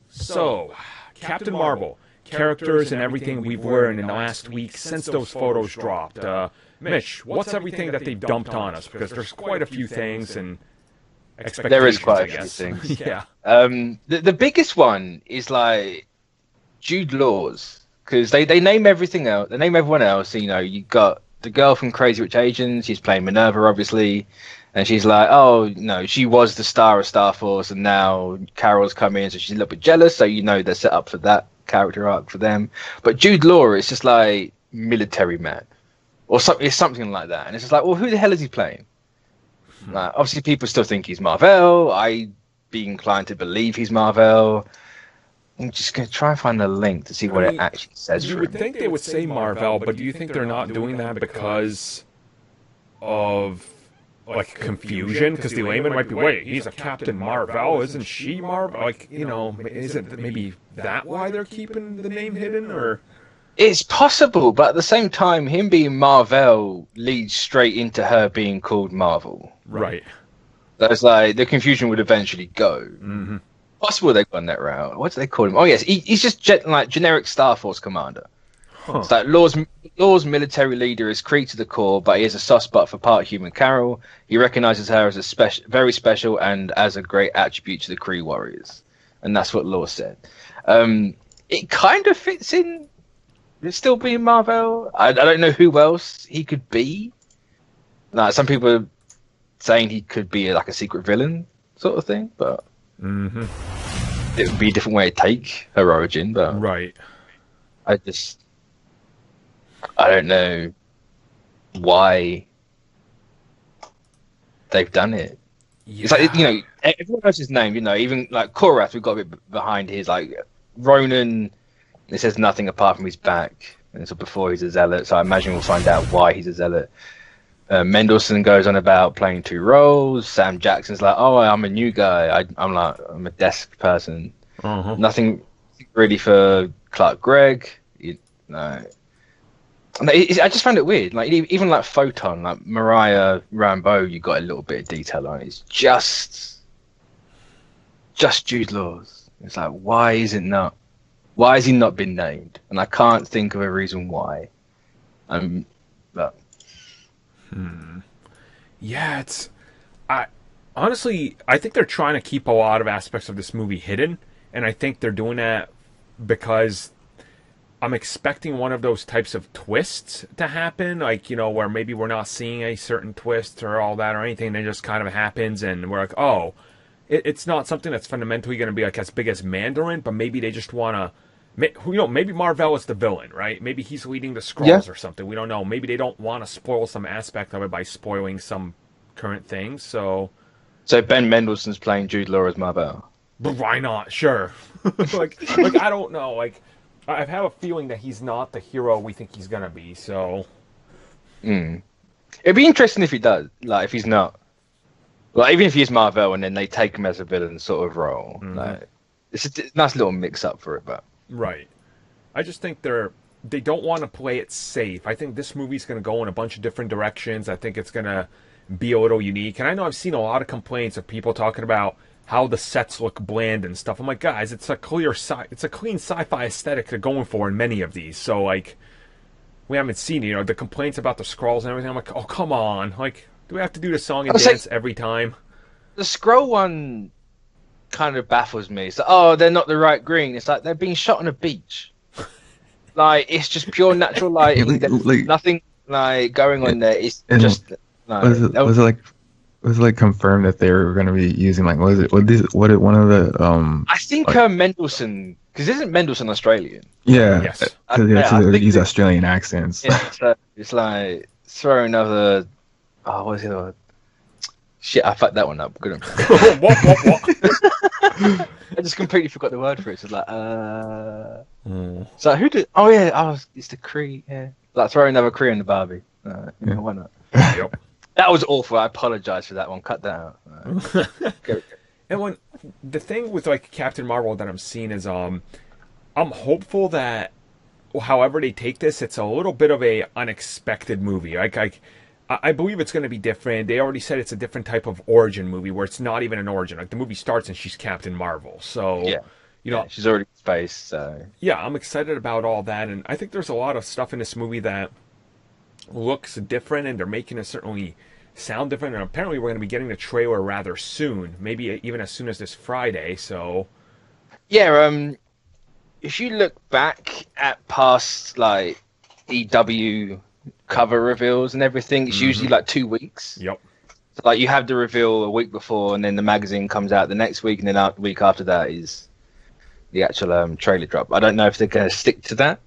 So, Captain Marvel, characters and everything we've learned in the last week since those photos dropped. Mitch, what's everything that they've dumped on us? Because there's quite a few things and expectations, there is quite I a few guess. things. Yeah. The biggest one is like Jude Law's, because they name everything else. They name everyone else. You know, you got the girl from Crazy Rich Asians. She's playing Minerva, obviously, and she's like, oh no, she was the star of Star Force, and now Carol's come in, so she's a little bit jealous. So you know they're set up for that character arc for them. But Jude Law is just like military man, or something. It's something like that, and it's just like, well, who the hell is he playing? Like, obviously, people still think he's Marvel. I be inclined to believe he's Marvel. I'm just going to try and find a link to see what it actually says. You would think they would say Marvel, but do you think they're not doing that because of like confusion? Because the layman might be, wait, he's a Captain Marvel, isn't she Marvel? Like, you know, is it maybe that why they're keeping the name hidden, or? It's possible, but at the same time, him being Marvel leads straight into her being called Marvel. Right. That's like the confusion would eventually go. Mm-hmm. Possible they've gone that route. What do they call him? Oh yes, he's just generic Star Force commander. Huh. It's like Law's military leader is Kree to the core, but he is a soft spot for part human Carol. He recognizes her as a very special, and as a great attribute to the Kree warriors, and that's what Law said. It kind of fits in. It's still being Marvel. I don't know who else he could be. Like, some people are saying he could be like a secret villain sort of thing, but it would be a different way to take her origin. But right, I don't know why they've done it. Yeah. It's like, you know, everyone knows his name. You know, even like Korath, we've got a bit behind his, like Ronan. It says nothing apart from his back, and so before he's a zealot. So I imagine we'll find out why he's a zealot. Mendelsohn goes on about playing two roles. Sam Jackson's like, oh, I'm a new guy. I'm a desk person. Nothing really for Clark Gregg. No. I just found it weird. Like even like Photon, like Mariah Rambeau, you got a little bit of detail on it. It's just Jude Law's. It's like, why is it not? Why has he not been named? And I can't think of a reason why. But yeah, honestly, I think they're trying to keep a lot of aspects of this movie hidden, and I think they're doing that because I'm expecting one of those types of twists to happen, like, you know, where maybe we're not seeing a certain twist or all that or anything, and it just kind of happens, and we're like, oh, it's not something that's fundamentally going to be like as big as Mandarin, but maybe they just want to. You know, maybe Marvel is the villain, right? Maybe he's leading the Skrulls or something. We don't know. Maybe they don't want to spoil some aspect of it by spoiling some current things. So Ben Mendelsohn's playing Jude Law as Marvel. But why not? Sure. like I don't know. Like, I have a feeling that he's not the hero we think he's gonna be. So it'd be interesting if he does. Like, if he's not. Like, even if he's Marvel and then they take him as a villain sort of role. Like, it's a nice little mix up for it, but. Right. I just think they don't want to play it safe. I think this movie's going to go in a bunch of different directions. I think it's going to be a little unique. And I know I've seen a lot of complaints of people talking about how the sets look bland and stuff. I'm like, guys, it's a clean sci-fi aesthetic they're going for in many of these. So, like, we haven't seen, you know, the complaints about the Skrulls and everything. I'm like, oh, come on. Like, do we have to do the song and dance every time? The Skrull one kind of baffles me. It's like, oh, they're not the right green. It's like they're being shot on a beach. Like, it's just pure natural lighting. There's nothing like going on there. It's just was it like confirmed that they were going to be using, like, one of the I think Mendelsohn, because isn't Mendelsohn Australian? Yeah, yes. These Australian accents. Yeah, so it's like throw another. Oh, what is the other word? Shit, I fucked that one up. Good. What? I just completely forgot the word for it. So like, So who did? Oh yeah, it's the Kree. Yeah, like throw another Kree in the Barbie. Why not? Yep. That was awful. I apologize for that one. Cut that out. And the thing with like Captain Marvel that I'm seeing is I'm hopeful that however they take this, it's a little bit of a unexpected movie. Like I believe it's going to be different. They already said it's a different type of origin movie where it's not even an origin. Like the movie starts and she's Captain Marvel. So, Yeah, you know, she's already in space. So yeah, I'm excited about all that. And I think there's a lot of stuff in this movie that looks different and they're making it certainly sound different. And apparently we're going to be getting the trailer rather soon, maybe even as soon as this Friday. So, yeah, if you look back at past like EW cover reveals and everything, it's usually like 2 weeks. yep. So, like you have the reveal a week before, and then the magazine comes out the next week, and then the week after that is the actual trailer drop. I don't know if they're going to stick to that.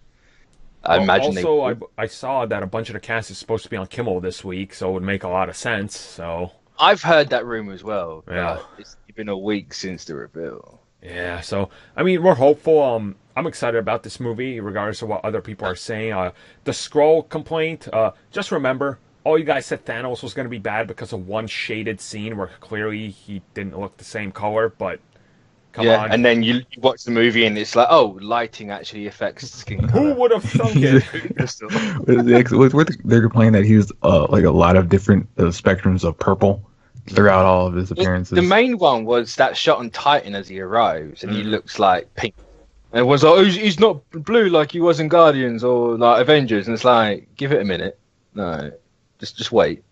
I imagine they also, will. I saw that a bunch of the cast is supposed to be on Kimmel this week, so it would make a lot of sense. So, I've heard that rumor as well. Yeah. It's been a week since the reveal. yeah, so I mean, we're hopeful. I'm excited about this movie, regardless of what other people are saying. The Skrull complaint. Just remember, all you guys said Thanos was going to be bad because of one shaded scene where clearly he didn't look the same color. But come on, and then you watch the movie and it's like, oh, lighting actually affects skin who color. would have thunk it? They're complaining that he's like a lot of different spectrums of purple throughout all of his appearances. The main one was that shot on Titan as he arrives, and he looks like pink. And it was like, oh, he's not blue like he was in Guardians or like Avengers. And it's like, give it a minute. No, just wait.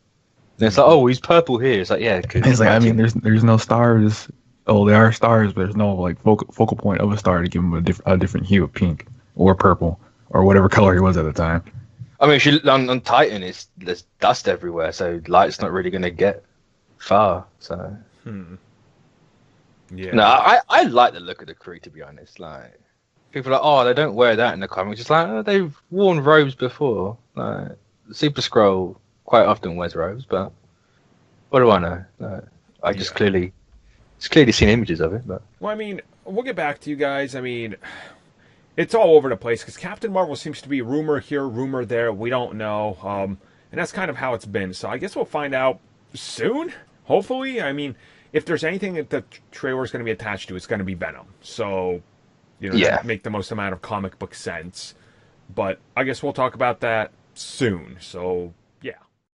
And it's like, oh, he's purple here. It's like, yeah. It's like, I mean, there's no stars. Oh, there are stars, but there's no like focal point of a star to give him a different hue of pink or purple or whatever color he was at the time. I mean, if you on Titan, there's dust everywhere, so light's not really going to get far. So Yeah. no, I like the look of the crew, to be honest. Like people are like, oh, they don't wear that in the comics. It's like, oh, they've worn robes before. Like Super Skrull quite often wears robes, but what do I know? Like, I just clearly seen images of it. But Well, I mean, we'll get back to you guys. I mean, it's all over the place because Captain Marvel seems to be rumor here, rumor there. We don't know, and that's kind of how it's been. So I guess we'll find out soon. Hopefully, I mean, if there's anything that the trailer is going to be attached to, it's going to be Venom. So, make the most amount of comic book sense. But I guess we'll talk about that soon. So